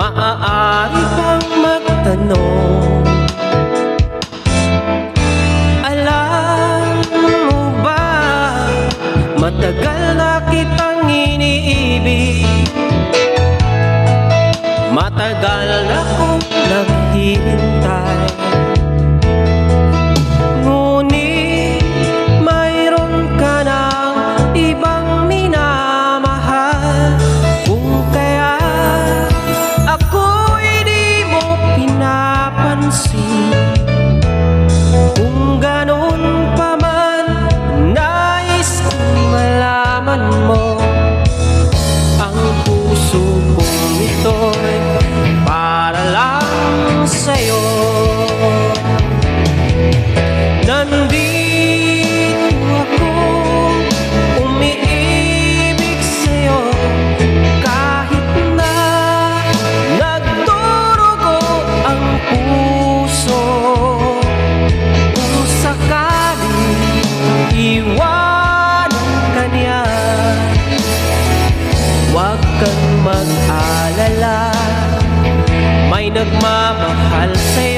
Maaari kang magtanong, alam mo ba, matagal na kitang iniibig, matagal na kong naghihintay. Ngunit mayroon ka ng ibang minamahal, kung kaya ako'y di mo pinapansin. Kung ganun pa man, nais kong malaman mo, ang puso kong ito'y para lang sa'yo. Nandito ako, umiibig sa'yo, kahit na nagdurugo ang puso. Kung sakaling iwanan ka niya, huwag kang mag-alala, may nagmamahal sa'yo.